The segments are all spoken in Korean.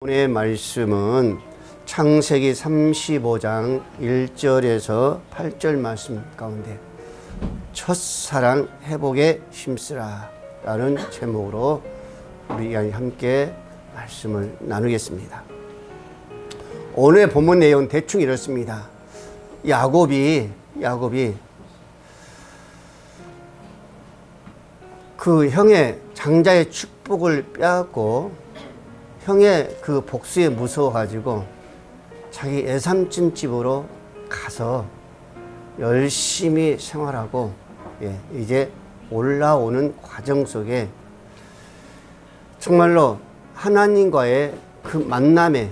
오늘의 말씀은 창세기 35장 1절에서 8절 말씀 가운데 첫사랑 회복에 힘쓰라 라는 제목으로 우리가 함께 말씀을 나누겠습니다. 오늘의 본문 내용은 대충 이렇습니다. 야곱이 그 형의 장자의 축복을 빼앗고 형의 그 복수에 무서워가지고 자기 애삼촌 집으로 가서 열심히 생활하고 이제 올라오는 과정 속에 정말로 하나님과의 그 만남에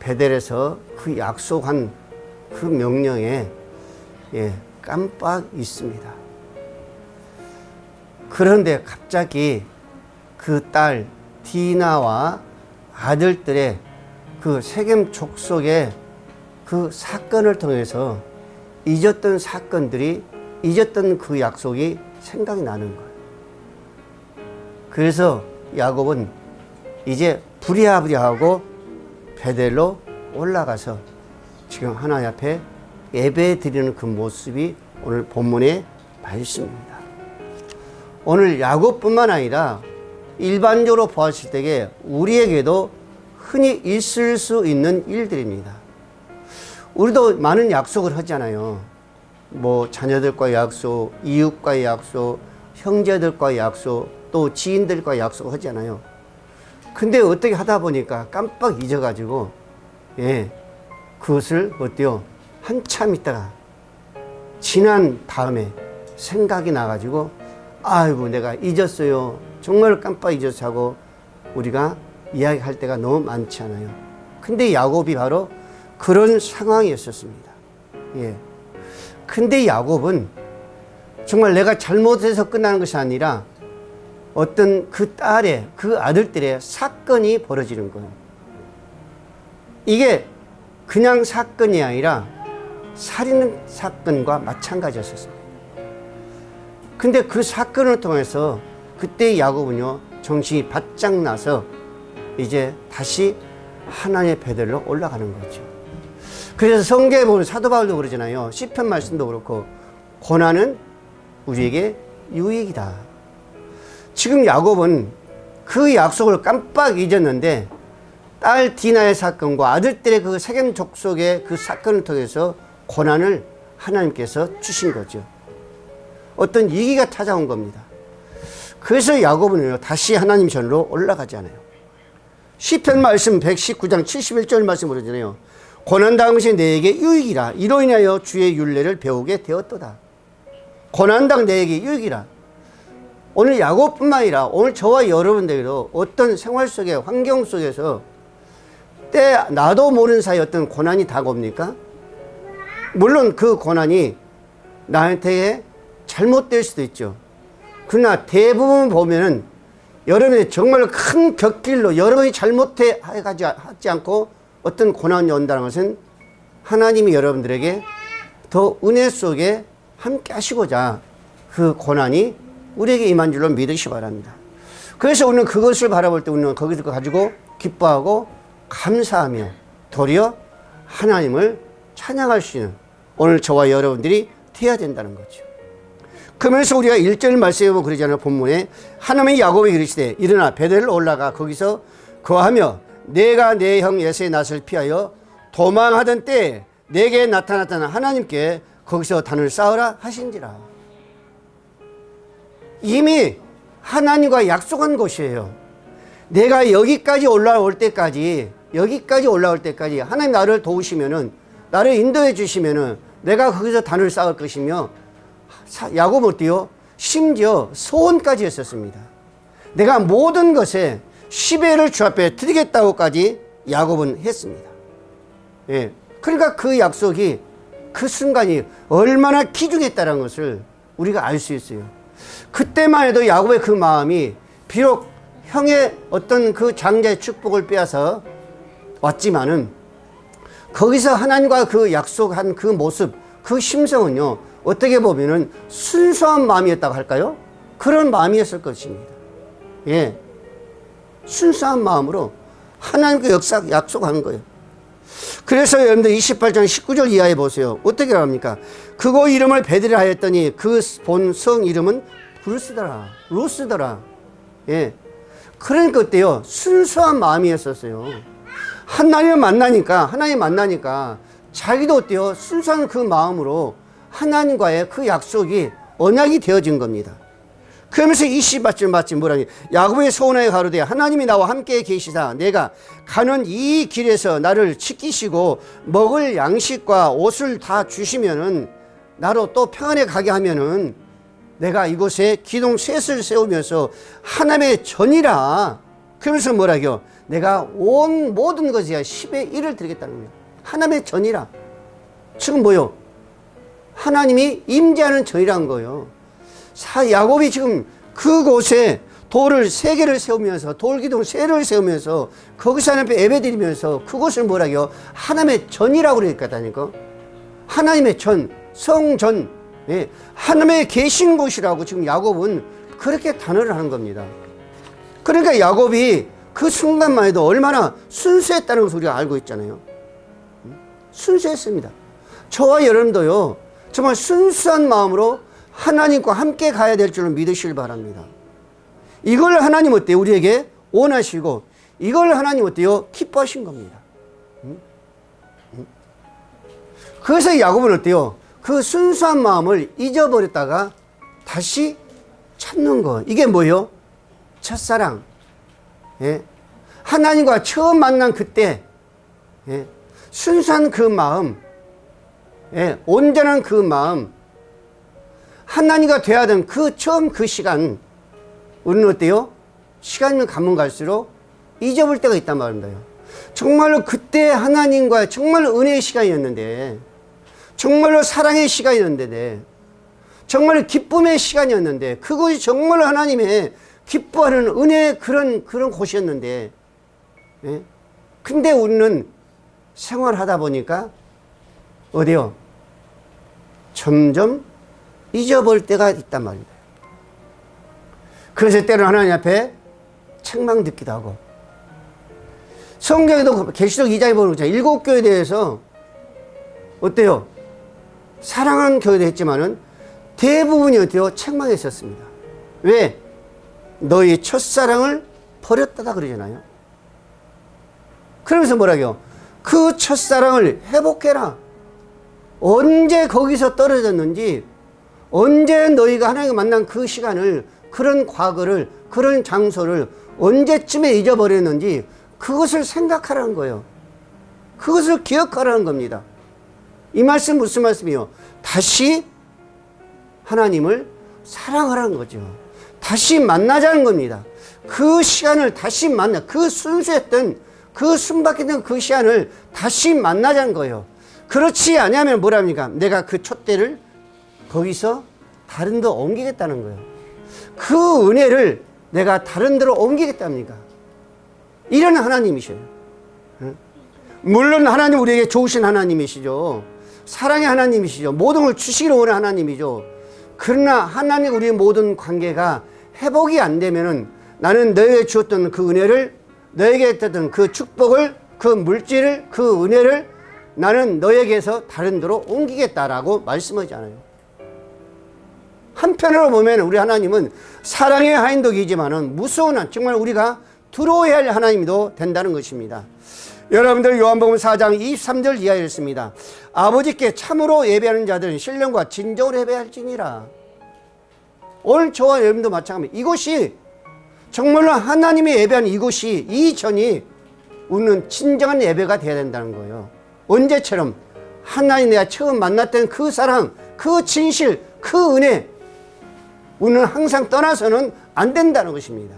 베델에서 그 약속한 그 명령에 깜빡 있습니다. 그런데 갑자기 그 딸 디나와 아들들의 그 세겜 족속의 그 사건을 통해서 잊었던 사건들이, 잊었던 그 약속이 생각이 나는 거예요. 그래서 야곱은 이제 부랴부랴하고 베델로 올라가서 지금 하나님 앞에 예배 드리는 그 모습이 오늘 본문의 말씀입니다. 오늘 야곱뿐만 아니라 일반적으로 보았을 때에 우리에게도 흔히 있을 수 있는 일들입니다. 우리도 많은 약속을 하잖아요. 뭐 자녀들과의 약속, 이웃과의 약속, 형제들과의 약속, 또 지인들과의 약속 하잖아요. 근데 어떻게 하다 보니까 깜빡 잊어가지고 그것을 어때요? 한참 있다가 지난 다음에 생각이 나가지고 아이고 내가 잊었어요. 정말 깜빡 잊어서 하고 우리가 이야기할 때가 너무 많지 않아요. 근데 야곱이 바로 그런 상황이었었습니다. 근데 야곱은 정말 내가 잘못해서 끝나는 것이 아니라 어떤 그 딸의, 그 아들들의 사건이 벌어지는 거예요. 이게 그냥 사건이 아니라 살인 사건과 마찬가지였었습니다. 근데 그 사건을 통해서 그때 야곱은요, 정신이 바짝 나서 이제 다시 하나님의 베델로 올라가는 거죠. 그래서 성경에 보면 사도 바울도 그러잖아요. 시편 말씀도 그렇고 고난은 우리에게 유익이다. 지금 야곱은 그 약속을 깜빡 잊었는데 딸 디나의 사건과 아들들의 그 세겜 족속의 그 사건을 통해서 고난을 하나님께서 주신 거죠. 어떤 위기가 찾아온 겁니다. 그래서 야곱은 다시 하나님 전으로 올라가잖아요. 시편 말씀 119장 71절 말씀 그러잖아요. 고난당한 것이 내게 유익이라. 이로 인하여 주의 율례를 배우게 되었도다. 고난당 내게 유익이라. 오늘 야곱뿐만 아니라 오늘 저와 여러분들도 어떤 생활 속에, 환경 속에서 때 나도 모르는 사이 어떤 고난이 다가옵니까? 물론 그 고난이 나한테 잘못될 수도 있죠. 그러나 대부분 보면은 여러분이 정말 큰 곁길로 여러분이 하지 않고 어떤 고난이 온다는 것은 하나님이 여러분들에게 더 은혜 속에 함께 하시고자 그 고난이 우리에게 임한 줄로 믿으시기 바랍니다. 그래서 우리는 그것을 바라볼 때 우리는 거기서 가지고 기뻐하고 감사하며 도리어 하나님을 찬양할 수 있는 오늘 저와 여러분들이 되어야 된다는 거죠. 그러면서 우리가 1절 말씀에 보면 그러잖아요. 본문에 하나님이 야곱에게 이르시되 일어나 베델로 올라가 거기서 거하며 내가 내 형 에서의 낯을 피하여 도망하던 때에 내게 나타났다는 하나님께 거기서 단을 쌓으라 하신지라. 이미 하나님과 약속한 곳이에요. 내가 여기까지 올라올 때까지 하나님 나를 도우시면은, 나를 인도해 주시면은 내가 거기서 단을 쌓을 것이며, 야곱은 어때요? 심지어 소원까지 했었습니다. 내가 모든 것에 10회를 주 앞에 드리겠다고까지 야곱은 했습니다. 그러니까 그 약속이, 그 순간이 얼마나 귀중했다는 것을 우리가 알 수 있어요. 그때만 해도 야곱의 그 마음이 비록 형의 어떤 그 장자의 축복을 빼앗아 왔지만은 거기서 하나님과 그 약속한 그 모습, 그 심성은요, 어떻게 보면은 순수한 마음이었다고 할까요? 그런 마음이었을 것입니다. 순수한 마음으로 하나님께 약속한 거예요. 그래서 여러분들 28장 19절 이하에 보세요. 어떻게 합니까? 그곳 이름을 베들이라 하였더니 그 본 성 이름은 루스더라. 예. 그러니까 어때요? 순수한 마음이었었어요. 하나님 만나니까 자기도 어때요? 순수한 그 마음으로 하나님과의 그 약속이 언약이 되어진 겁니다. 그러면서 28절 뭐라니? 야곱의 소원하여 가로되 하나님이 나와 함께 계시사 내가 가는 이 길에서 나를 지키시고 먹을 양식과 옷을 다 주시면은 나로 또 평안에 가게 하면은 내가 이곳에 기둥 셋을 세우면서 하나님의 전이라. 그러면서 뭐라고요? 내가 온 모든 것에 10의 1을 드리겠다는 거예요. 하나님의 전이라. 지금 뭐요? 하나님이 임재하는 전이라는 거예요. 야곱이 지금 그곳에 돌을 3개를 세우면서 돌기둥 3개를 세우면서 거기서 하나님 앞에 예배드리면서 그곳을 뭐라고요? 하나님의 전이라고 그랬다니까. 하나님의 전, 성전, 예, 하나님의 계신 곳이라고 지금 야곱은 그렇게 단언을 하는 겁니다. 그러니까 야곱이 그 순간만 해도 얼마나 순수했다는 것을 우리가 알고 있잖아요. 순수했습니다. 저와 여러분도요, 정말 순수한 마음으로 하나님과 함께 가야 될 줄을 믿으시길 바랍니다. 이걸 하나님 어때요? 우리에게 원하시고 이걸 하나님 어때요? 기뻐하신 겁니다. 그래서 야곱은 어때요? 그 순수한 마음을 잊어버렸다가 다시 찾는 거. 이게 뭐예요? 첫사랑. 예? 하나님과 처음 만난 그때, 예? 순수한 그 마음, 예? 온전한 그 마음, 하나님과 대하던 그 처음 그 시간, 우리는 어때요? 시간이 가면 갈수록 잊어볼 때가 있단 말입니다. 정말로 그때 하나님과 정말 은혜의 시간이었는데, 정말로 사랑의 시간이었는데, 정말로 기쁨의 시간이었는데, 그것이 정말로 하나님의 기뻐하는 은혜의 그런 곳이었는데, 예? 근데 우리는 생활하다 보니까 어디요? 점점 잊어볼 때가 있단 말입니다. 그래서 때로는 하나님 앞에 책망 듣기도 하고, 성경에도 계시록 2장에 보면 7교회에 대해서 어때요? 사랑하는 교회도 했지만은 대부분이 어때요? 책망했었습니다. 왜? 너희 첫사랑을 버렸다다 그러잖아요. 그러면서 뭐라고요? 그 첫사랑을 회복해라. 언제 거기서 떨어졌는지, 언제 너희가 하나님과 만난 그 시간을, 그런 과거를, 그런 장소를 언제쯤에 잊어버렸는지 그것을 생각하라는 거예요. 그것을 기억하라는 겁니다. 이 말씀 무슨 말씀이요? 다시 하나님을 사랑하라는 거죠. 다시 만나자는 겁니다. 그 시간을 다시 그 순수했던, 그 순박했던 그 시간을 다시 만나자는 거예요. 그렇지 않으면 뭐랍니까? 내가 그 촛대를 거기서 다른 데 옮기겠다는 거예요. 그 은혜를 내가 다른 데로 옮기겠답니까? 이런 하나님이셔요. 물론 하나님 우리에게 좋으신 하나님이시죠. 사랑의 하나님이시죠. 모든 걸 주시기를 원하는 하나님이죠. 그러나 하나님 우리의 모든 관계가 회복이 안 되면은 나는 너에게 주었던 그 은혜를, 너에게 했던 그 축복을, 그 물질을, 그 은혜를 나는 너에게서 다른 데로 옮기겠다라고 말씀하지 않아요. 한편으로 보면 우리 하나님은 사랑의 하인독이지만은 무서운, 정말 우리가 두려워해야 할 하나님도 된다는 것입니다. 여러분들 요한복음 4장 23절 이하에 있습니다. 아버지께 참으로 예배하는 자들은 신령과 진정으로 예배할지니라. 오늘 저와 여러분도 마찬가지입니다. 이곳이 정말로 하나님이 예배하는 이곳이, 이 전이 우리는 진정한 예배가 되어야 된다는 거예요. 언제처럼 하나님 내가 처음 만났던 그 사랑, 그 진실, 그 은혜, 우리는 항상 떠나서는 안 된다는 것입니다.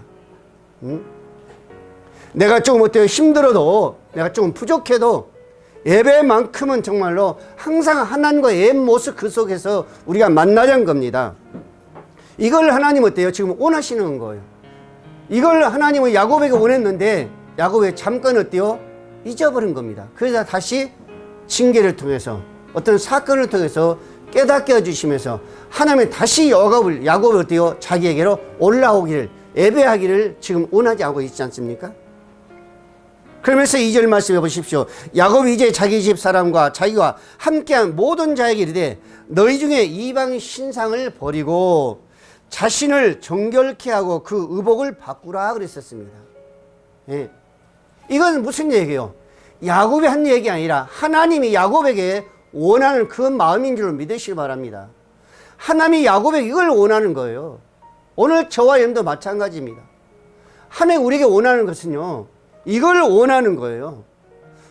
내가 조금 어때요? 힘들어도, 내가 조금 부족해도 예배만큼은 정말로 항상 하나님과의 옛 모습 그 속에서 우리가 만나자는 겁니다. 이걸 하나님 어때요? 지금 원하시는 거예요. 이걸 하나님은 야곱에게 원했는데 야곱이 잠깐 어때요? 잊어버린 겁니다. 그래서 다시 징계를 통해서, 어떤 사건을 통해서 깨닫게 해주시면서 하나님이 다시 야곱을 어때요? 자기에게로 올라오기를, 예배하기를 지금 원하지 않고 있지 않습니까? 그러면서 2절 말씀해 보십시오. 야곱이 이제 자기 집 사람과 자기와 함께한 모든 자에게 이르되 너희 중에 이방 신상을 버리고 자신을 정결케 하고 그 의복을 바꾸라 그랬었습니다. 예. 이건 무슨 얘기예요? 야곱이 한 얘기 아니라 하나님이 야곱에게 원하는 그 마음인 줄 믿으시기 바랍니다. 하나님이 야곱에게 이걸 원하는 거예요. 오늘 저와 여러분도 마찬가지입니다. 하나님 우리에게 원하는 것은요, 이걸 원하는 거예요.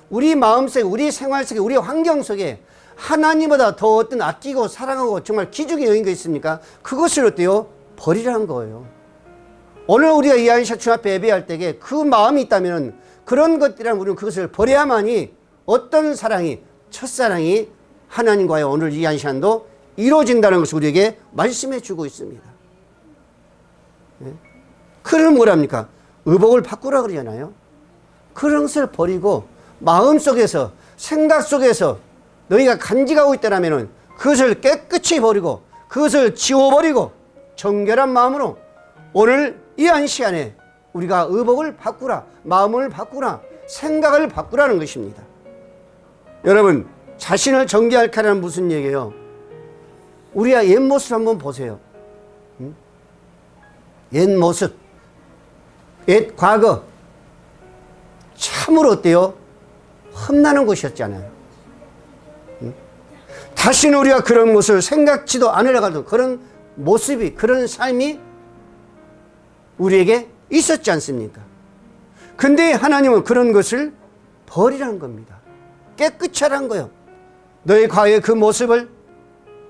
우리 마음속에, 우리 생활 속에, 우리 환경 속에 하나님보다 더 어떤 아끼고 사랑하고 정말 기죽에 여인 거 있습니까? 그것을 어때요? 버리라는 거예요. 오늘 우리가 이 아이샤 중학교 예배할 때에 그 마음이 있다면 그런 것들이란 우리는 그것을 버려야만이 어떤 사랑이, 첫사랑이 하나님과의 오늘 이 안시간도 이루어진다는 것을 우리에게 말씀해 주고 있습니다. 네? 그럼 뭐랍니까? 의복을 바꾸라 그러잖아요. 그런 것을 버리고 마음속에서, 생각 속에서 너희가 간직하고 있다면 그것을 깨끗이 버리고 그것을 지워버리고 정결한 마음으로 오늘 이 한 시간에 우리가 의복을 바꾸라, 마음을 바꾸라, 생각을 바꾸라는 것입니다. 여러분, 자신을 정결케 하라는 무슨 얘기예요? 우리가 옛 모습 한번 보세요. 옛 모습, 옛 과거, 참으로 어때요? 험난한 것이었잖아요. 다시는 우리가 그런 모습을 생각지도 않으려고 그런 모습이, 그런 삶이 우리에게 있었지 않습니까? 근데 하나님은 그런 것을 버리라는 겁니다. 깨끗이 하라는 거예요. 너의 과거의 그 모습을.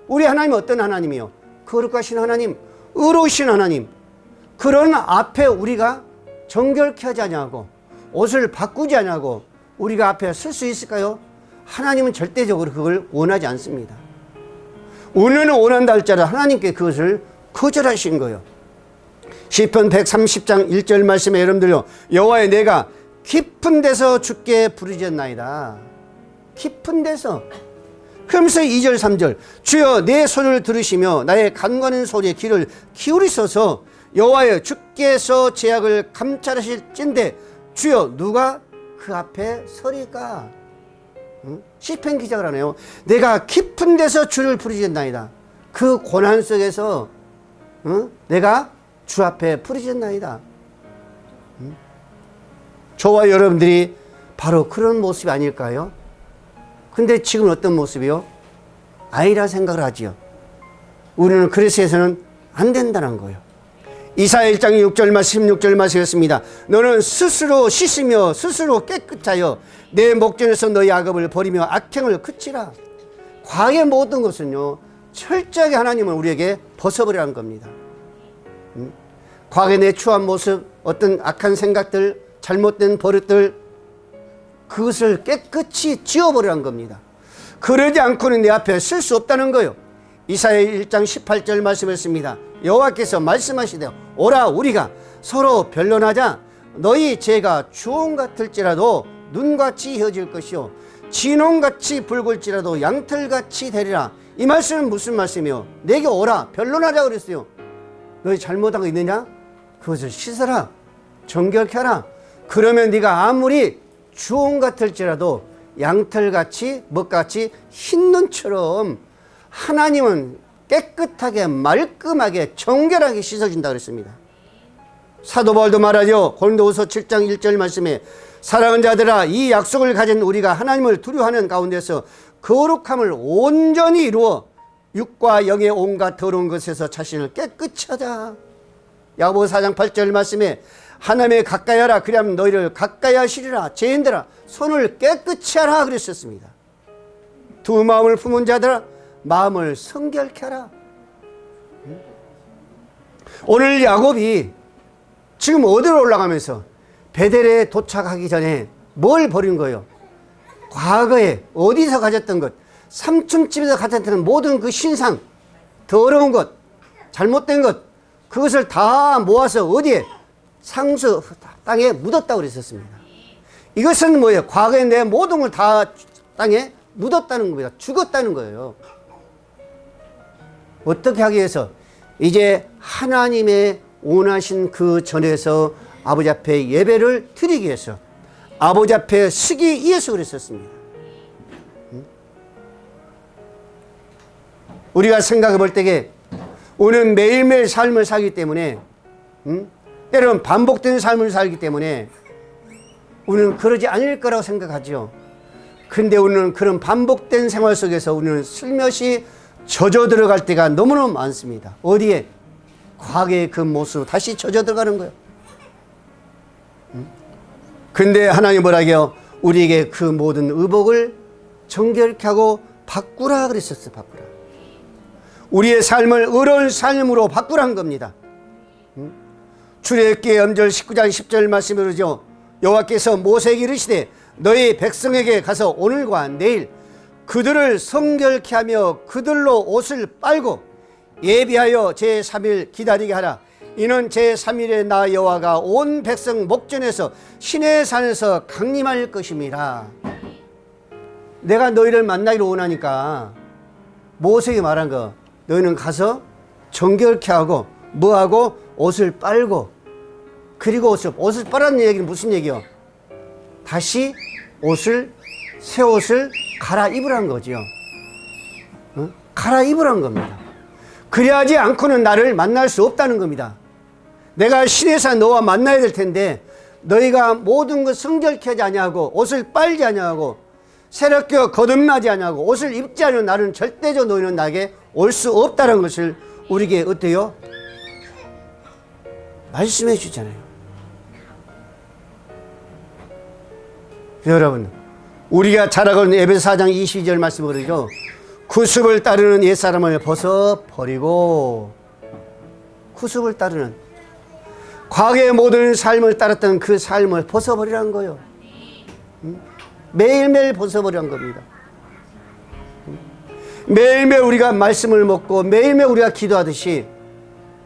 우리 하나님은 어떤 하나님이요? 거룩하신 하나님, 의로우신 하나님. 그런 앞에 우리가 정결케 하지 않냐고, 옷을 바꾸지 않냐고 우리가 앞에 설 수 있을까요? 하나님은 절대적으로 그걸 원하지 않습니다. 우리는 원한다 할지라도 하나님께 그것을 거절하신 거예요. 시편 130장 1절 말씀에 여러분들요, 여호와의 내가 깊은 데서 주께 부르짖나이다. 깊은 데서. 그러면서 2절 3절 주여 내 소리를 들으시며 나의 간과하는 소리에 귀를 기울이소서. 여호와여 주께서 제약을 감찰하실진데 주여 누가 그 앞에 서리까? 시편 기자가 하네요. 내가 깊은 데서 주를 부르짖나이다. 그 고난 속에서 내가 주 앞에 부르짖나이다. 저와 여러분들이 바로 그런 모습이 아닐까요? 근데 지금 어떤 모습이요? 아니라 생각을 하지요. 우리는 그래서 해서는 안 된다는 거예요. 이사야 1장 6절 말씀 16절 말씀이었습니다. 너는 스스로 씻으며 스스로 깨끗하여 내 목전에서 너희 악업을 버리며 악행을 그치라. 과거의 모든 것은요, 철저하게 하나님은 우리에게 벗어버리라는 겁니다. 과거의 내 추한 모습, 어떤 악한 생각들, 잘못된 버릇들, 그것을 깨끗이 지워버리라는 겁니다. 그러지 않고는 내 앞에 쓸 수 없다는 거예요. 이사야 1장 18절 말씀했습니다. 여호와께서 말씀하시되 오라 우리가 서로 변론하자. 너희 죄가 주홍 같을지라도 눈같이 혀질 것이요 진홍같이 붉을지라도 양털같이 되리라. 이 말씀은 무슨 말씀이요? 내게 오라 변론하자 그랬어요. 너희 잘못한 거 있느냐? 그것을 씻어라, 정결케 하라. 그러면 네가 아무리 주홍 같을지라도 양털같이 뭐같이 흰 눈처럼 하나님은 깨끗하게 말끔하게 정결하게 씻어준다 그랬습니다. 사도 바울도 말하죠. 고린도후서 7장 1절 말씀에 사랑하는 자들아 이 약속을 가진 우리가 하나님을 두려워하는 가운데서 거룩함을 온전히 이루어 육과 영의 온갖 더러운 것에서 자신을 깨끗이 하자. 야고보서 4장 8절 말씀에 하나님에 가까이 하라. 그리하면 너희를 가까이 하시리라. 죄인들아 손을 깨끗이 하라 그랬었습니다. 두 마음을 품은 자들아 마음을 성결케 하라. 오늘 야곱이 지금 어디로 올라가면서 베델에 도착하기 전에 뭘 버린 거예요? 과거에 어디서 가졌던 것, 삼촌집에서 가졌던 모든 그 신상, 더러운 것, 잘못된 것, 그것을 다 모아서 어디에? 상수 땅에 묻었다고 그랬었습니다. 이것은 뭐예요? 과거에 내 모든 걸 다 땅에 묻었다는 겁니다. 죽었다는 거예요. 어떻게 하기 위해서? 이제 하나님의 원하신 그 전에서 아버지 앞에 예배를 드리기 위해서, 아버지 앞에 서기 위해서 그랬었습니다. 우리가 생각해 볼 때에 우리는 매일매일 삶을 살기 때문에 때로는 반복된 삶을 살기 때문에 우리는 그러지 않을 거라고 생각하죠. 근데 우리는 그런 반복된 생활 속에서 우리는 슬며시 젖어 들어갈 때가 너무너무 많습니다. 어디에? 과거의 그 모습으로 다시 젖어 들어가는 거예요. 근데 하나님 뭐라고요? 우리에게 그 모든 의복을 정결케 하고 바꾸라 그랬었어요. 바꾸라. 우리의 삶을 의로운 삶으로 바꾸라는 겁니다. 출애굽기 엄절 19장 10절 말씀에 그러죠. 여호와께서 모세에게 이르시되 너희 백성에게 가서 오늘과 내일 그들을 성결케 하며 그들로 옷을 빨고 예비하여 제3일 기다리게 하라. 이는 제3일에 나 여호와가 온 백성 목전에서 시내 산에서 강림할 것임이라. 내가 너희를 만나기를 원하니까 모세에게 말한 거, 너희는 가서 정결케 하고 뭐하고 옷을 빨고, 그리고 옷을 빨았는 얘기는 무슨 얘기요? 다시 새 옷을 갈아입으라는 거죠. 갈아입으라는 겁니다. 그래야지 않고는 나를 만날 수 없다는 겁니다. 내가 시내에서 너와 만나야 될 텐데 너희가 모든 것 성결케 하지 아니하고 옷을 빨지 아니하고 새롭게 거듭나지 아니하고 옷을 입지 않은 나는 절대적으로 너희는 나에게 올 수 없다는 것을 우리에게 어때요? 말씀해 주잖아요. 여러분, 우리가 잘 알고 있는 에베소 4장 22절 말씀을 그러죠. 구습을 따르는 옛사람을 벗어버리고, 구습을 따르는 과거의 모든 삶을 따랐던 그 삶을 벗어버리라는 거예요. 매일매일 벗어버리라는 겁니다. 매일매일 우리가 말씀을 먹고 매일매일 우리가 기도하듯이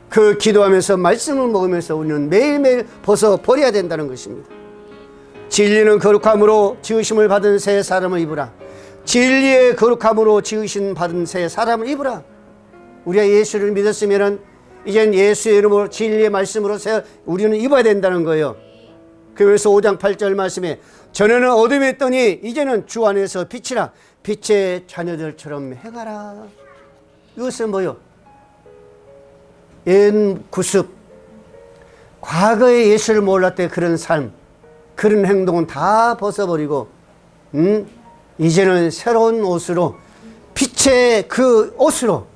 그 기도하면서 말씀을 먹으면서 우리는 매일매일 벗어버려야 된다는 것입니다. 진리는 거룩함으로 지으심을 받은 새 사람을 입으라. 진리의 거룩함으로 지으신 받은 새 사람을 입으라. 우리가 예수를 믿었으면 이젠 예수의 이름으로 진리의 말씀으로 우리는 입어야 된다는 거예요. 그래서 5장 8절 말씀에 전에는 어둠에 있더니 이제는 주 안에서 빛이라. 빛의 자녀들처럼 행하라. 이것은 뭐요? 옛 구습, 과거에 예수를 몰랐을 때 그런 삶, 그런 행동은 다 벗어버리고 이제는 새로운 옷으로, 빛의 그 옷으로,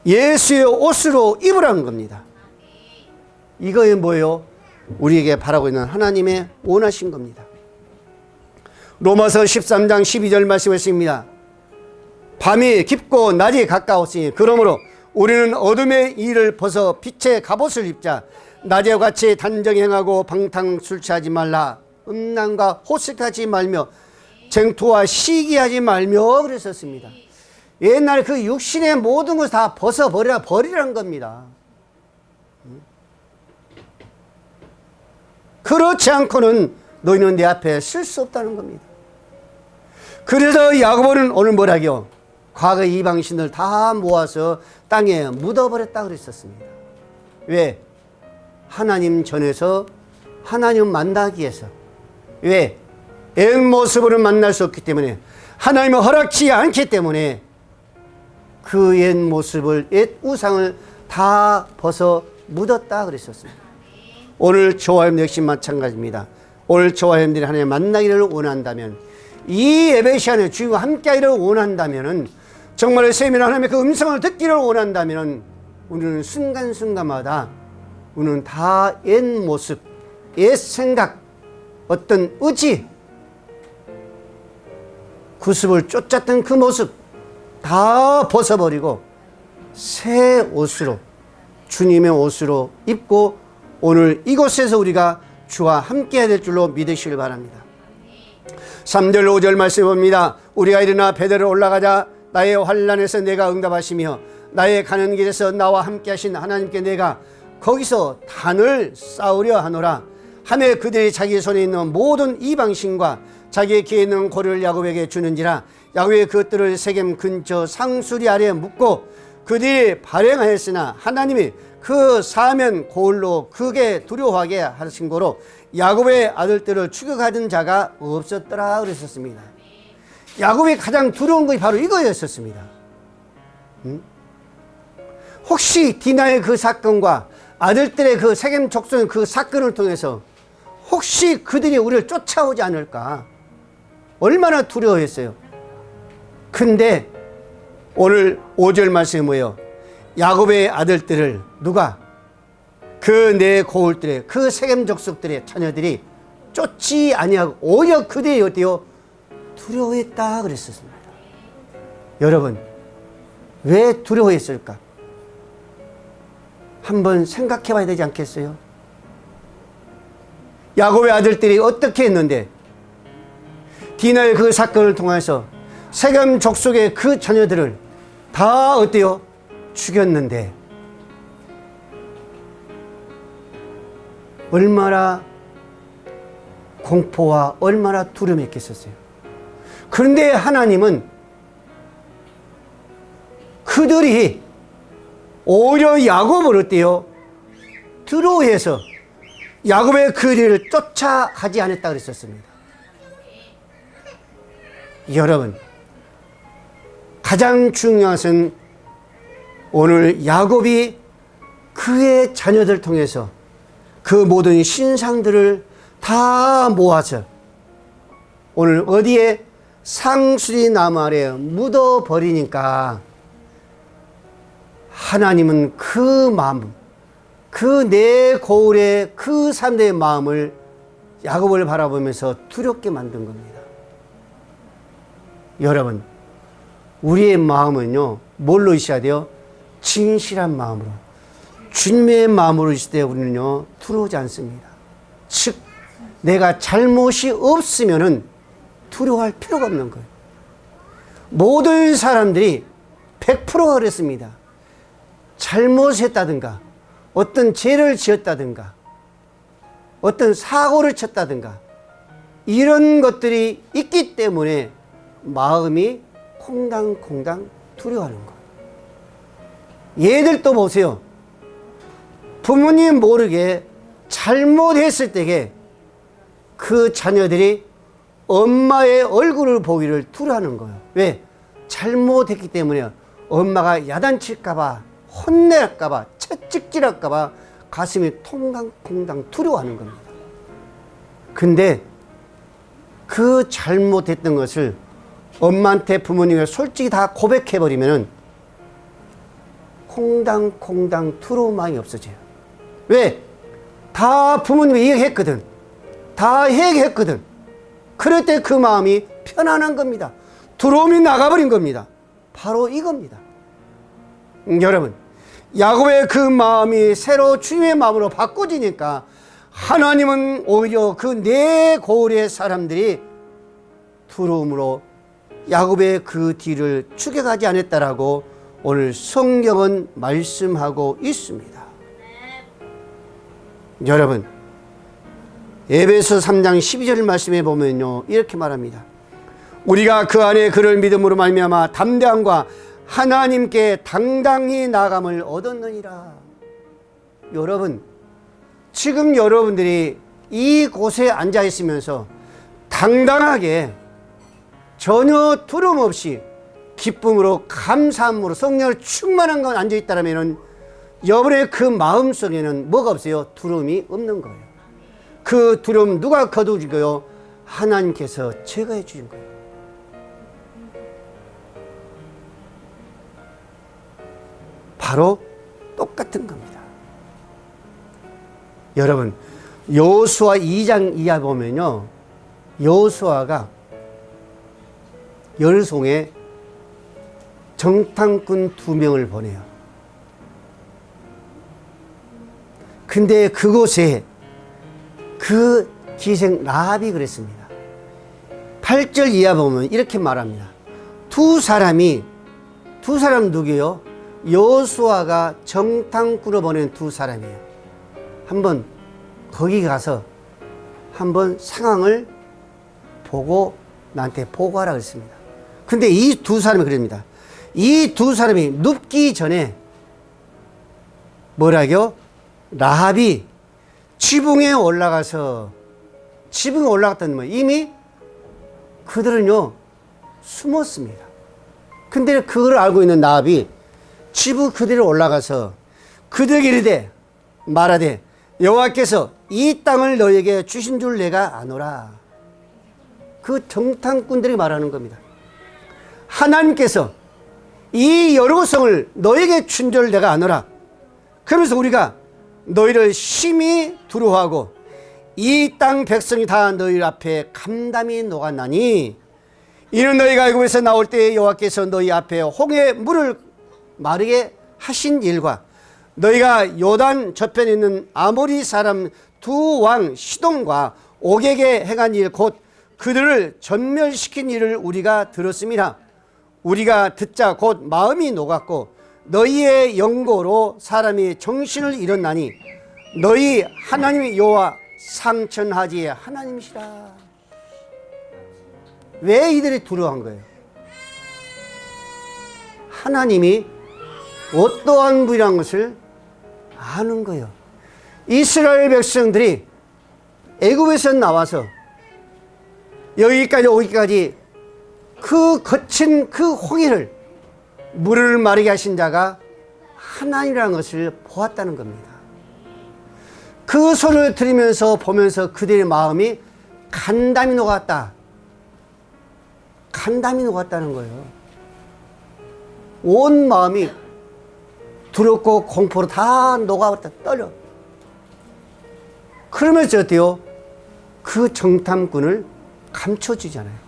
예수의 옷으로 입으라는 겁니다. 이거에 뭐예요? 우리에게 바라고 있는 하나님의 원하신 겁니다. 로마서 13장 12절 말씀하십니다. 밤이 깊고 낮이 가까웠으니 그러므로 우리는 어둠의 일을 벗어 빛의 갑옷을 입자. 낮에 같이 단정 행하고 방탕술취하지 말라. 음란과 호색하지 말며 쟁투와 시기하지 말며 그랬었습니다. 옛날 그 육신의 모든 것을 다 버리라는 겁니다. 그렇지 않고는 너희는 내 앞에 설 수 없다는 겁니다. 그래서 야고보는 오늘 뭐라고요? 과거 이방신들 다 모아서 땅에 묻어버렸다 그랬었습니다. 왜? 하나님 전에서 하나님 만나기 위해서. 왜? 옛 모습으로 만날 수 없기 때문에, 하나님을 허락치 않기 때문에 그 옛 모습을, 옛 우상을 다 벗어 묻었다 그랬었습니다. 오늘 저와 여러분 역시 마찬가지입니다. 오늘 저와 여러분들이 하나님 만나기를 원한다면, 이 예배 시간에 주님과 함께하기를 원한다면, 정말 세미한 하나님의 그 음성을 듣기를 원한다면, 우리는 순간순간마다 우리는 다 옛 모습, 옛 생각, 어떤 의지, 구습을 쫓았던 그 모습 다 벗어버리고 새 옷으로, 주님의 옷으로 입고 오늘 이곳에서 우리가 주와 함께해야 될 줄로 믿으시길 바랍니다. 3절 5절 말씀 봅니다. 우리가 일어나 베델로 올라가자. 나의 환난에서 내가 응답하시며 나의 가는 길에서 나와 함께 하신 하나님께 내가 거기서 단을 쌓으려 하노라. 하매 그들이 자기 손에 있는 모든 이방신과 자기의 귀에 있는 고를 야곱에게 주는지라. 야곱의 그것들을 세겜 근처 상수리 아래에 묻고 그들이 발행하였으나 하나님이 그 사면 고을로 크게 두려워하게 하신 거로 야곱의 아들들을 추격하던 자가 없었더라 그랬었습니다. 야곱이 가장 두려운 것이 바로 이거였었습니다. 혹시 디나의 그 사건과 아들들의 그 세겜 족속의 그 사건을 통해서 혹시 그들이 우리를 쫓아오지 않을까 얼마나 두려워했어요. 근데 오늘 5절 말씀이 뭐예요? 야곱의 아들들을 누가? 그 내 고울들의 그 세겜 족속들의 자녀들이 쫓지 아니하고 오히려 그들이 어때요? 두려워했다 그랬었습니다. 여러분 왜 두려워했을까? 한번 생각해 봐야 되지 않겠어요? 야곱의 아들들이 어떻게 했는데 디나의 그 사건을 통해서 세겜 족속의 그 자녀들을 다 어때요? 죽였는데 얼마나 공포와 얼마나 두려움했겠었어요. 그런데 하나님은 그들이 오히려 야곱을 어때요? 두려워해서 야곱의 그 뒤를 쫓아가지 않았다 그랬었습니다. 여러분 가장 중요한 것은 오늘 야곱이 그의 자녀들 통해서 그 모든 신상들을 다 모아서 오늘 어디에 상수리 나무 아래에 묻어버리니까 하나님은 그 마음, 그 내 고울의 그 사람들의 마음을 야곱을 바라보면서 두렵게 만든 겁니다. 여러분 우리의 마음은요 뭘로 있어야 돼요? 진실한 마음으로 주님의 마음으로 있을 때 우리는요 두려우지 않습니다. 즉 내가 잘못이 없으면은 두려워할 필요가 없는 거예요. 모든 사람들이 100%가 그랬습니다. 잘못했다든가 어떤 죄를 지었다든가 어떤 사고를 쳤다든가 이런 것들이 있기 때문에 마음이 콩당콩당 두려워하는 거예요. 얘들도 보세요. 부모님 모르게 잘못했을 때에 그 자녀들이 엄마의 얼굴을 보기를 두려워하는 거예요. 왜? 잘못했기 때문에 엄마가 야단칠까봐 혼낼까봐 채찍질할까봐 가슴이 콩당콩당 두려워하는 겁니다. 근데 그 잘못했던 것을 엄마한테 부모님이 솔직히 다 고백해버리면 콩당콩당 두려움이 없어져요. 왜? 다 부모님이 얘기했거든. 다 얘기했거든. 그럴 때 그 마음이 편안한 겁니다. 두려움이 나가버린 겁니다. 바로 이겁니다. 여러분 야곱의 그 마음이 새로 주님의 마음으로 바꿔지니까 하나님은 오히려 그 내 고울의 사람들이 두려움으로 야곱의 그 뒤를 추격하지 않았다라고 오늘 성경은 말씀하고 있습니다. 여러분 에베소 3장 12절 말씀에 보면요 이렇게 말합니다. 우리가 그 안에 그를 믿음으로 말미암아 담대함과 하나님께 당당히 나아감을 얻었느니라. 여러분 지금 여러분들이 이곳에 앉아 있으면서 당당하게 전혀 두려움 없이 기쁨으로 감사함으로 성령을 충만한 건 앉아 있다면 여러분의 그 마음 속에는 뭐가 없어요? 두려움이 없는 거예요. 그 두려움 누가 거두고요? 하나님께서 제거해 주신 거예요. 바로 똑같은 겁니다. 여러분 여호수아 2장 이하 보면요 여호수아가 열송에 정탐꾼 2명을 보내요. 근데 그곳에 그 기생 라합이 그랬습니다. 8절 이하 보면 이렇게 말합니다. 두 사람 누구예요? 여호수아가 정탐꾼으로 보낸 두 사람이에요. 한번 거기 가서 한번 상황을 보고 나한테 보고하라 그랬습니다. 근데 이 두 사람이 그럽니다. 이 두 사람이 눕기 전에 뭐라고요? 라합이 지붕에 올라가서 지붕에 올라갔다는 거예요. 이미 그들은요 숨었습니다. 근데 그걸 알고 있는 나합이 지붕 그대로 올라가서 그들에게 이르되 말하되 여호와께서 이 땅을 너에게 주신 줄 내가 아노라. 그 정탐꾼들이 말하는 겁니다. 하나님께서 이 여리고성을 너에게 준 줄 내가 아노라. 그러면서 우리가 너희를 심히 두려워하고 이 땅 백성이 다 너희 앞에 감담이 녹았나니 이는 너희가 애굽에서 나올 때에 여호와께서 너희 앞에 홍해 물을 마르게 하신 일과 너희가 요단 저편에 있는 아모리 사람 두 왕 시돈과 옥에게 행한 일 곧 그들을 전멸시킨 일을 우리가 들었습니다. 우리가 듣자 곧 마음이 녹았고 너희의 영고로 사람이 정신을 잃었나니 너희 하나님 여호와 상천하지의 하나님이시라. 왜 이들이 두려워한 거예요? 하나님이 어떠한 분이라는 것을 아는 거예요. 이스라엘 백성들이 애굽에서 나와서 여기까지 오기까지 그 거친 그 홍해를 물을 마르게 하신 자가 하나님이라는 것을 보았다는 겁니다. 그 소리를 들으면서 보면서 그들의 마음이 간담이 녹았다. 간담이 녹았다는 거예요. 온 마음이 두렵고 공포로 다 녹아버렸다. 떨려. 그러면서 어때요? 그 정탐꾼을 감춰주잖아요.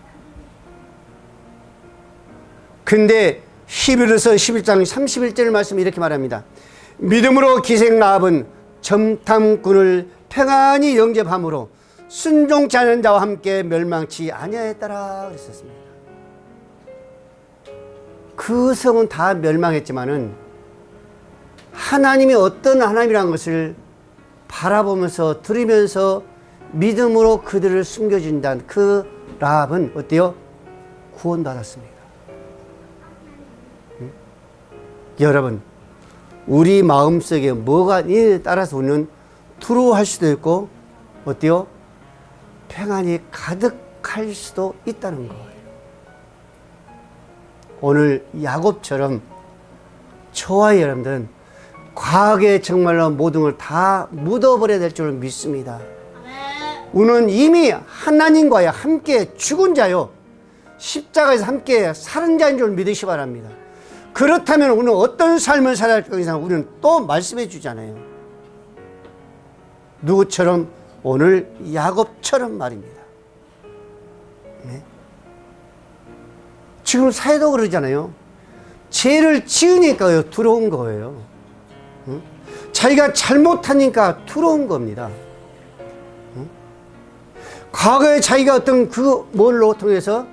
근데 히브리서 11장 31절 말씀 이렇게 말합니다. 믿음으로 기생 라합은 정탐꾼을 평안히 영접함으로 순종치 않은 자와 함께 멸망치 아니하였더라 그랬었습니다. 그 성은 다 멸망했지만은 하나님이 어떤 하나님이라는 것을 바라보면서 들으면서 믿음으로 그들을 숨겨준다는 그 라합은 어때요? 구원받았습니다. 여러분, 우리 마음속에 뭐가 있느냐에 따라서 우리는 두려워할 수도 있고 어때요? 평안이 가득할 수도 있다는 거예요. 오늘 야곱처럼 저와 여러분들은 과거에 정말로 모든 걸 다 묻어버려야 될 줄 믿습니다. 우리는 이미 하나님과 함께 죽은 자요 십자가에서 함께 사는 자인 줄 믿으시 바랍니다. 그렇다면 우리는 어떤 삶을 살아야 할 것인가 우리는 또 말씀해 주잖아요. 누구처럼? 오늘 야곱처럼 말입니다. 네? 지금 사회도 그러잖아요. 죄를 지으니까 두려운 거예요. 응? 자기가 잘못하니까 두려운 겁니다. 응? 과거에 자기가 어떤 그 뭘로 통해서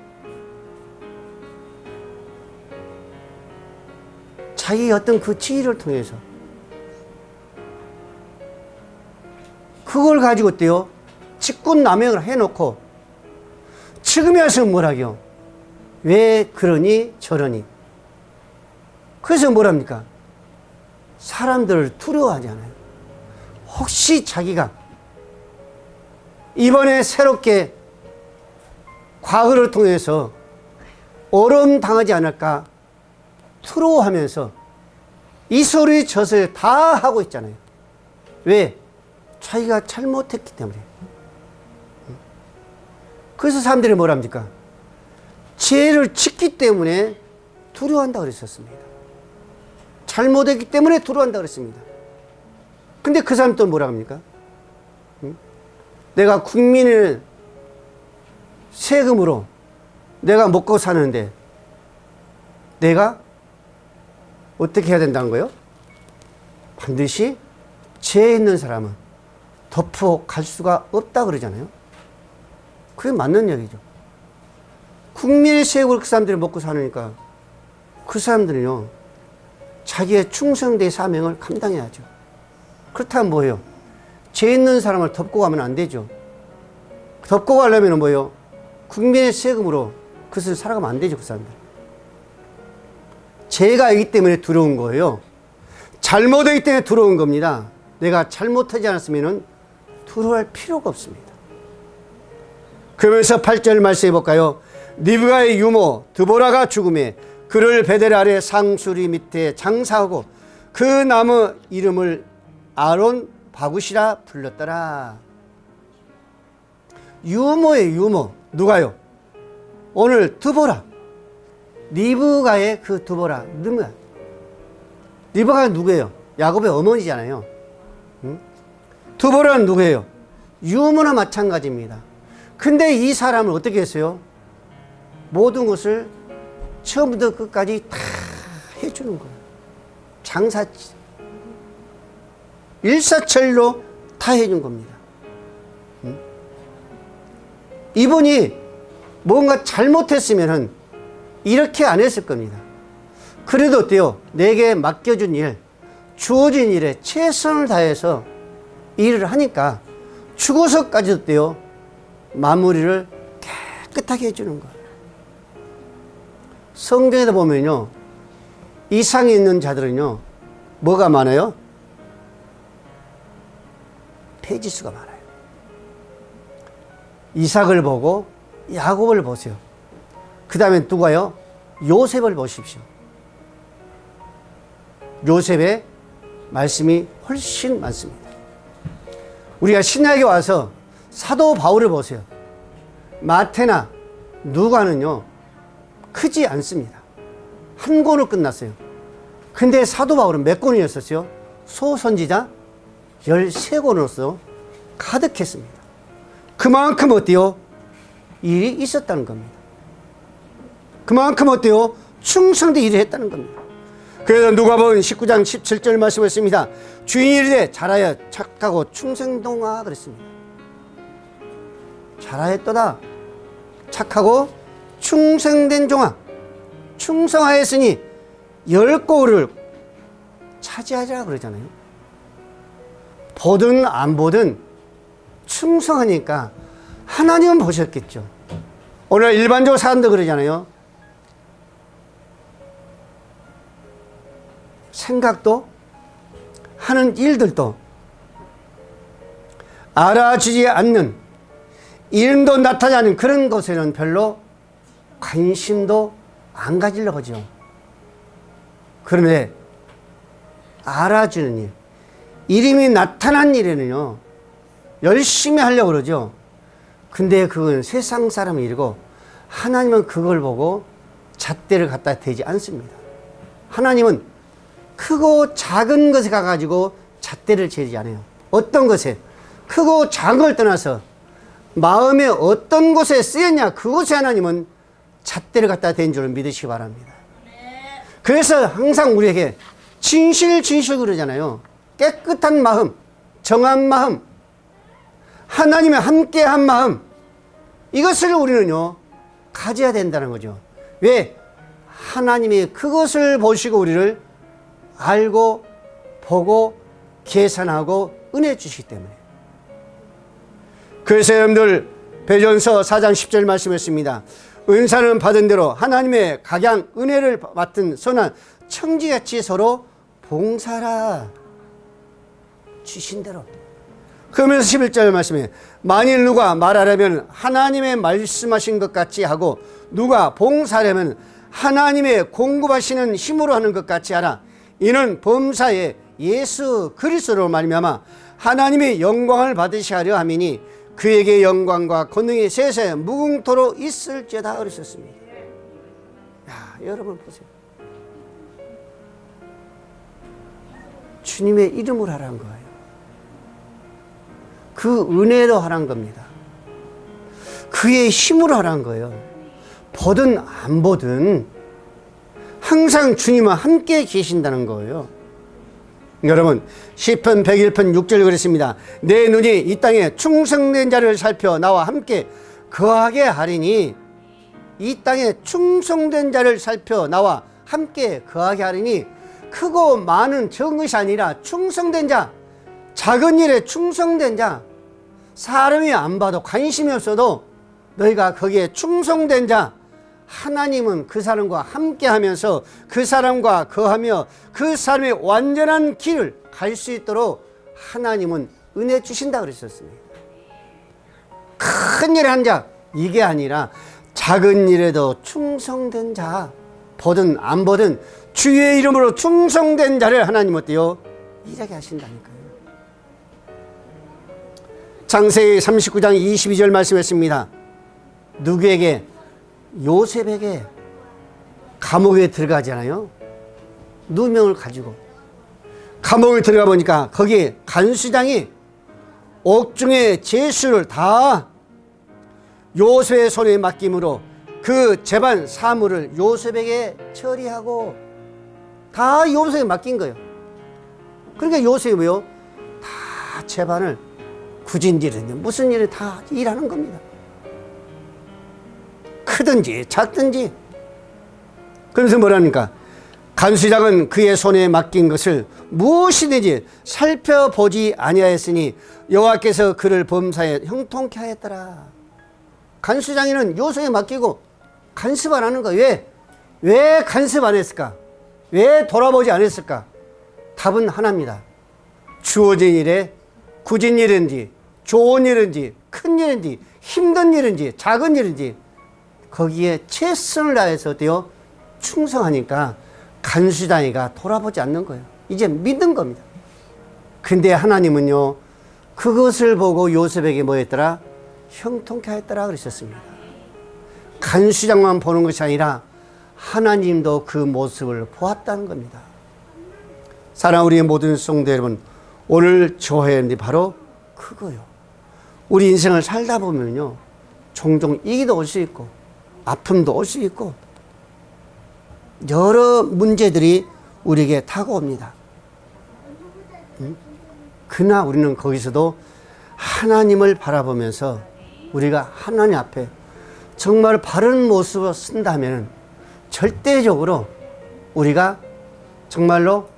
자기 어떤 그 지위를 통해서 그걸 가지고 어때요? 직권남용을 해놓고 지금에 와서 뭐라고요? 왜 그러니 저러니? 그래서 뭐랍니까? 사람들을 두려워하잖아요. 혹시 자기가 이번에 새롭게 과거를 통해서 어려움 당하지 않을까 두려워하면서 이 소리 저 소리 다 하고 있잖아요. 왜? 자기가 잘못했기 때문에. 그래서 사람들이 뭐랍니까? 죄를 짓기 때문에 두려워한다고 그랬었습니다. 잘못했기 때문에 두려워한다고 그랬습니다. 근데 그 사람 또 뭐라 합니까? 내가 국민의 세금으로 내가 먹고 사는데 내가 어떻게 해야 된다는 거예요? 반드시 죄 있는 사람은 덮어갈 수가 없다 그러잖아요. 그게 맞는 얘기죠. 국민의 세금을 그 사람들이 먹고 사니까 그 사람들은요 자기의 충성된 사명을 감당해야죠. 그렇다면 뭐예요? 죄 있는 사람을 덮고 가면 안 되죠. 덮고 가려면 뭐예요? 국민의 세금으로 그것을 살아가면 안 되죠. 그 사람들. 죄가 있기 때문에 두려운 거예요. 잘못하기 때문에 두려운 겁니다. 내가 잘못하지 않았으면 두려워할 필요가 없습니다. 그러면서 8절 말씀해 볼까요? 리브가의 유모 드보라가 죽음에 그를 베델 아래 상수리 밑에 장사하고 그 나무 이름을 아론 바굿이라 불렀더라. 유모의 유모 누가요? 오늘 드보라, 리브가의 그 드보라 누구야? 리브가가 누구예요? 야곱의 어머니잖아요. 드보라는 누구예요? 유모나 마찬가지입니다. 근데 이 사람을 어떻게 했어요? 모든 것을 처음부터 끝까지 다 해주는 거예요. 장사 일사천리로 다 해준 겁니다. 이분이 뭔가 잘못했으면 이렇게 안 했을 겁니다. 그래도 어때요? 내게 맡겨준 일, 주어진 일에 최선을 다해서 일을 하니까 죽어서까지도 어때요? 마무리를 깨끗하게 해주는 거예요. 성경에다 보면요, 이상이 있는 자들은요, 뭐가 많아요? 페이지수가 많아요. 이삭을 보고 야곱을 보세요. 그 다음에 누가요? 요셉을 보십시오. 요셉의 말씀이 훨씬 많습니다. 우리가 신약에 와서 사도 바울을 보세요. 마태나 누가는요, 크지 않습니다. 한 권으로 끝났어요. 근데 사도 바울은 몇 권이었었어요? 소선지자 13권으로서 가득했습니다. 그만큼 어때요? 일이 있었다는 겁니다. 그만큼 어때요? 충성된 일을 했다는 겁니다. 그래서 누가복음 19장 17절 말씀을 했습니다. 주인이 이르되 잘하여 착하고 충성동하 그랬습니다. 잘하였도다. 착하고 충성된 종아. 충성하였으니 10고을을 차지하자 그러잖아요. 보든 안 보든 충성하니까 하나님은 보셨겠죠. 오늘 일반적으로 사람들 그러잖아요. 생각도 하는 일들도 알아주지 않는, 이름도 나타나지 않는 그런 것에는 별로 관심도 안 가지려고 하죠. 그런데 알아주는 일, 이름이 나타난 일에는요, 열심히 하려고 그러죠. 근데 그건 세상 사람의 일이고 하나님은 그걸 보고 잣대를 갖다 대지 않습니다. 하나님은 크고 작은 것에 가가지고 잣대를 재지 않아요. 어떤 것에? 크고 작은 걸 떠나서 마음에 어떤 곳에 쓰였냐, 그곳에 하나님은 잣대를 갖다 댄 줄 믿으시기 바랍니다. 그래서 항상 우리에게 진실 그러잖아요. 깨끗한 마음, 정한 마음, 하나님의 함께한 마음, 이것을 우리는요 가져야 된다는 거죠. 왜? 하나님이 그것을 보시고 우리를 알고 보고 계산하고 은혜 주시기 때문에. 그래서 여러분들 베드로전서 4장 10절 말씀했습니다. 은사는 받은 대로 하나님의 각양 은혜를 맡은 선한 청지같이 서로 봉사라. 주신 대로. 그러면서 11절 말씀에 만일 누가 말하려면 하나님의 말씀하신 것 같이 하고 누가 봉사하려면 하나님의 공급하시는 힘으로 하는 것 같이 하라. 이는 범사에 예수 그리스도로 말미암아 하나님의 영광을 받으시려 하려 함이니 그에게 영광과 권능이 세세 무궁토록 있을지어다 그러셨습니다. 야, 여러분 보세요. 주님의 이름으로 하라는 거예요. 그 은혜로 하라는 겁니다. 그의 힘으로 하라는 거예요. 보든 안 보든 항상 주님과 함께 계신다는 거예요. 여러분 시편 101편 6절 그랬습니다. 내 눈이 이 땅에 충성된 자를 살펴 나와 함께 거하게 하리니, 이 땅에 충성된 자를 살펴 나와 함께 거하게 하리니, 크고 많은 적은 것이 아니라 충성된 자, 작은 일에 충성된 자, 사람이 안 봐도 관심이 없어도 너희가 거기에 충성된 자, 하나님은 그 사람과 함께 하면서 그 사람과 거하며 그 사람의 완전한 길을 갈 수 있도록 하나님은 은혜 주신다 그랬었습니다. 큰 일에 한 자, 이게 아니라 작은 일에도 충성된 자, 보든 안 보든 주의 이름으로 충성된 자를 하나님 어때요? 일하게 하신다니까요. 창세기 39장 22절 말씀했습니다. 누구에게? 요셉에게 감옥에 들어가잖아요. 누명을 가지고 감옥에 들어가 보니까 거기에 간수장이 옥중의 죄수를 다 요셉의 손에 맡김으로 그 재반 사물을 요셉에게 처리하고 다 요셉에게 맡긴 거예요. 그러니까 요셉이 뭐요? 다 재반을 굳은 일이든 무슨 일을 다 일하는 겁니다. 크든지 작든지. 그래서 뭐라니까? 간수장은 그의 손에 맡긴 것을 무엇이든지 살펴보지 아니하였으니 여호와께서 그를 범사에 형통케 하였더라. 간수장이는 요셉에 맡기고 간섭 안 하는 거예요. 왜 간섭 안 했을까? 왜 돌아보지 않았을까? 답은 하나입니다. 주어진 일에 굳은 일인지 좋은 일인지 큰 일인지 힘든 일인지 작은 일인지 거기에 최선을 다해서 어때요? 충성하니까 간수장이가 돌아보지 않는 거예요. 이제 믿는 겁니다. 근데 하나님은요, 그것을 보고 요셉에게 뭐 했더라? 형통케 하였더라 그러셨습니다. 간수장만 보는 것이 아니라 하나님도 그 모습을 보았다는 겁니다. 사랑하는 우리의 모든 성도 여러분, 오늘 좋아해야 하는 게 바로 그거요. 우리 인생을 살다 보면요, 종종 이기도 올 수 있고 아픔도 올 수 있고 여러 문제들이 우리에게 다가옵니다. 그러나 우리는 거기서도 하나님을 바라보면서 우리가 하나님 앞에 정말 바른 모습으로 쓴다면 절대적으로 우리가 정말로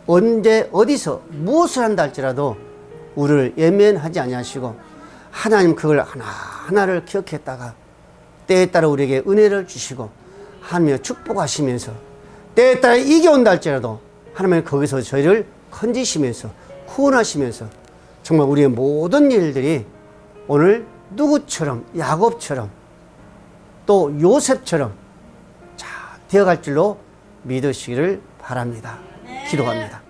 언제 어디서 무엇을 한다 할지라도 우리를 예면하지 아니하시고 하나님 그걸 하나하나를 기억했다가 때에 따라 우리에게 은혜를 주시고 하나님의 축복하시면서 때에 따라 이겨온다 할지라도 하나님은 거기서 저희를 건지시면서 구원하시면서 정말 우리의 모든 일들이 오늘 누구처럼 야곱처럼 또 요셉처럼 잘 되어갈 줄로 믿으시기를 바랍니다. 기도합니다.